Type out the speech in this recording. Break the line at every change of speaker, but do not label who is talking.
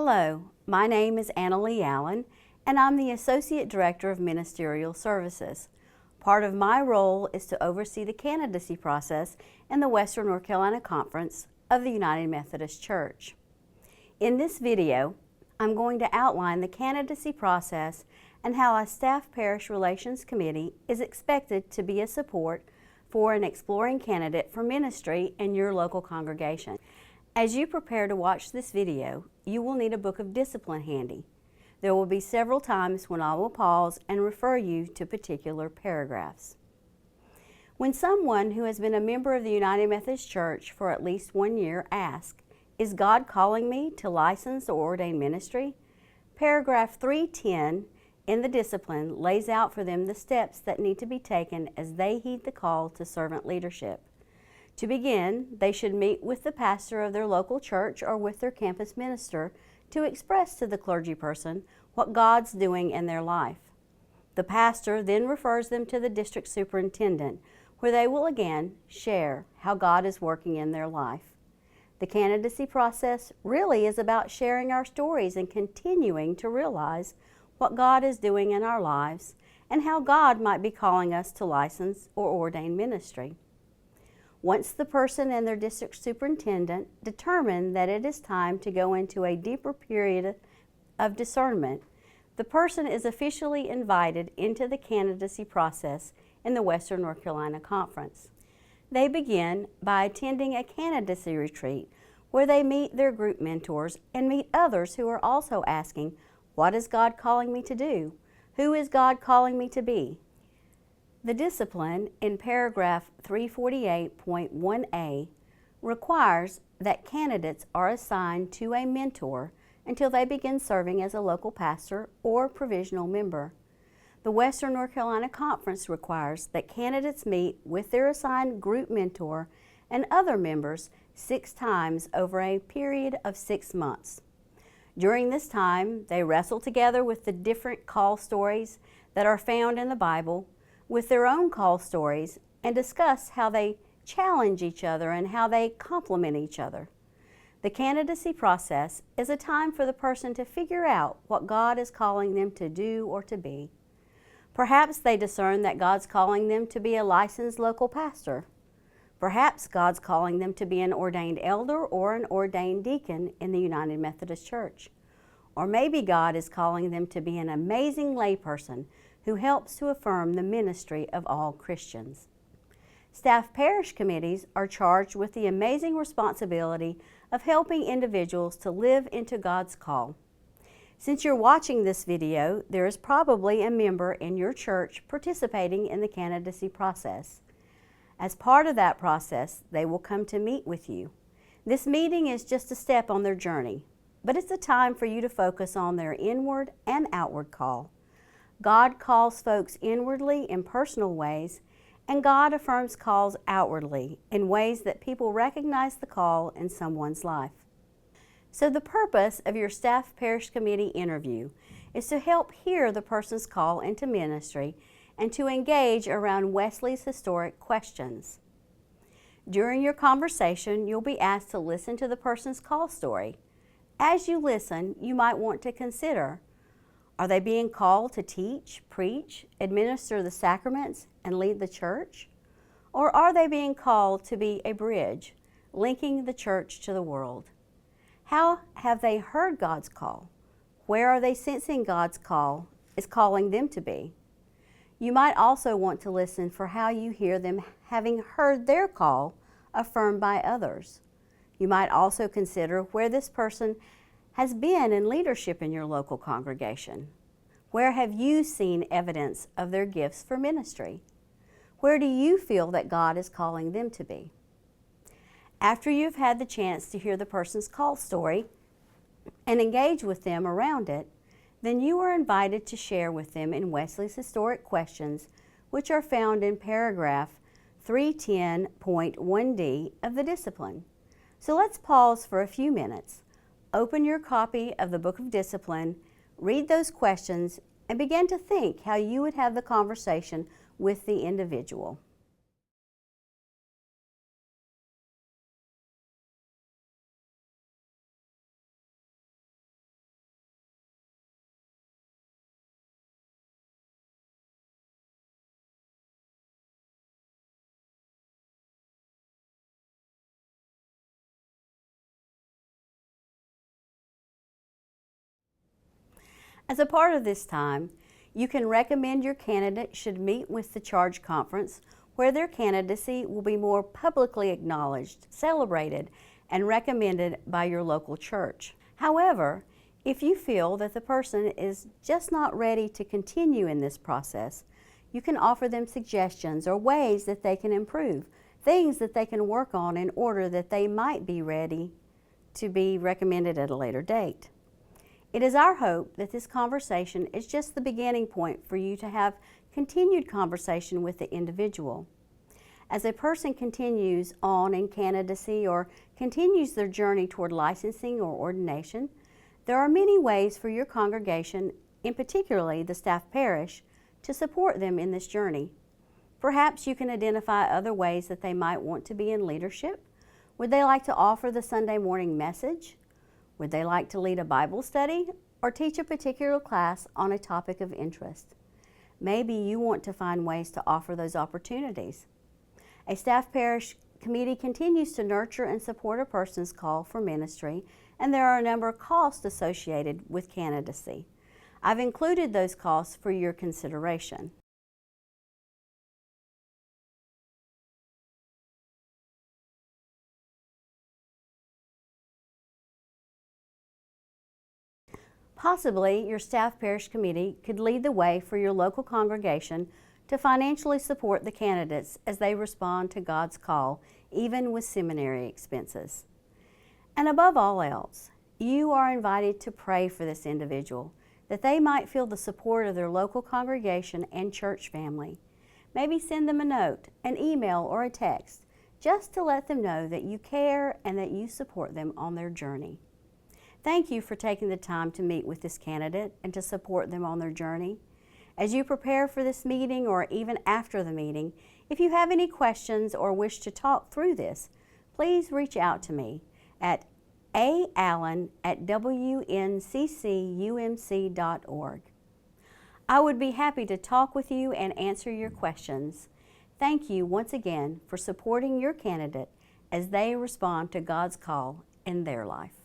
Hello, my name is Anna Lee Allen, and I'm the Associate Director of Ministerial Services. Part of my role is to oversee the candidacy process in the Western North Carolina Conference of the United Methodist Church. In this video, I'm going to outline the candidacy process and how a Staff Parish Relations Committee is expected to be a support for an exploring candidate for ministry in your local congregation. As you prepare to watch this video, you will need a book of discipline handy. There will be several times when I will pause and refer you to particular paragraphs. When someone who has been a member of the United Methodist Church for at least 1 year asks, "Is God calling me to licensed or ordained ministry?" Paragraph 310 in the discipline lays out for them the steps that need to be taken as they heed the call to servant leadership. To begin, they should meet with the pastor of their local church or with their campus minister to express to the clergy person what God's doing in their life. The pastor then refers them to the district superintendent, where they will again share how God is working in their life. The candidacy process really is about sharing our stories and continuing to realize what God is doing in our lives and how God might be calling us to license or ordain ministry. Once the person and their district superintendent determine that it is time to go into a deeper period of discernment, the person is officially invited into the candidacy process in the Western North Carolina Conference. They begin by attending a candidacy retreat where they meet their group mentors and meet others who are also asking, "What is God calling me to do? Who is God calling me to be?" The discipline in paragraph 348.1a requires that candidates are assigned to a mentor until they begin serving as a local pastor or provisional member. The Western North Carolina Conference requires that candidates meet with their assigned group mentor and other members 6 times over a period of 6 months. During this time, they wrestle together with the different call stories that are found in the Bible, with their own call stories, and discuss how they challenge each other and how they complement each other. The candidacy process is a time for the person to figure out what God is calling them to do or to be. Perhaps they discern that God's calling them to be a licensed local pastor. Perhaps God's calling them to be an ordained elder or an ordained deacon in the United Methodist Church. Or maybe God is calling them to be an amazing layperson who helps to affirm the ministry of all Christians. Staff parish committees are charged with the amazing responsibility of helping individuals to live into God's call. Since you're watching this video, there is probably a member in your church participating in the candidacy process. As part of that process, they will come to meet with you. This meeting is just a step on their journey, but it's a time for you to focus on their inward and outward call. God calls folks inwardly in personal ways, and God affirms calls outwardly in ways that people recognize the call in someone's life. So the purpose of your Staff Parish Committee interview is to help hear the person's call into ministry and to engage around Wesley's historic questions. During your conversation, you'll be asked to listen to the person's call story. As you listen, you might want to consider, are they being called to teach, preach, administer the sacraments, and lead the church? Or are they being called to be a bridge, linking the church to the world? How have they heard God's call? Where are they sensing God's call is calling them to be? You might also want to listen for how you hear them having heard their call affirmed by others. You might also consider where this person has been in leadership in your local congregation. Where have you seen evidence of their gifts for ministry? Where do you feel that God is calling them to be? After you've had the chance to hear the person's call story and engage with them around it, then you are invited to share with them in Wesley's historic questions, which are found in paragraph 310.1d of the discipline. So let's pause for a few minutes. Open your copy of the Book of Discipline, read those questions, and begin to think how you would have the conversation with the individual. As a part of this time, you can recommend your candidate should meet with the charge conference where their candidacy will be more publicly acknowledged, celebrated, and recommended by your local church. However, if you feel that the person is just not ready to continue in this process, you can offer them suggestions or ways that they can improve, things that they can work on in order that they might be ready to be recommended at a later date. It is our hope that this conversation is just the beginning point for you to have continued conversation with the individual. As a person continues on in candidacy or continues their journey toward licensing or ordination, there are many ways for your congregation, in particularly the staff parish, to support them in this journey. Perhaps you can identify other ways that they might want to be in leadership. Would they like to offer the Sunday morning message? Would they like to lead a Bible study or teach a particular class on a topic of interest? Maybe you want to find ways to offer those opportunities. A staff parish committee continues to nurture and support a person's call for ministry, and there are a number of costs associated with candidacy. I've included those costs for your consideration. Possibly, your staff parish committee could lead the way for your local congregation to financially support the candidates as they respond to God's call, even with seminary expenses. And above all else, you are invited to pray for this individual, that they might feel the support of their local congregation and church family. Maybe send them a note, an email, or a text, just to let them know that you care and that you support them on their journey. Thank you for taking the time to meet with this candidate and to support them on their journey. As you prepare for this meeting or even after the meeting, if you have any questions or wish to talk through this, please reach out to me at allen@wncumc.org. I would be happy to talk with you and answer your questions. Thank you once again for supporting your candidate as they respond to God's call in their life.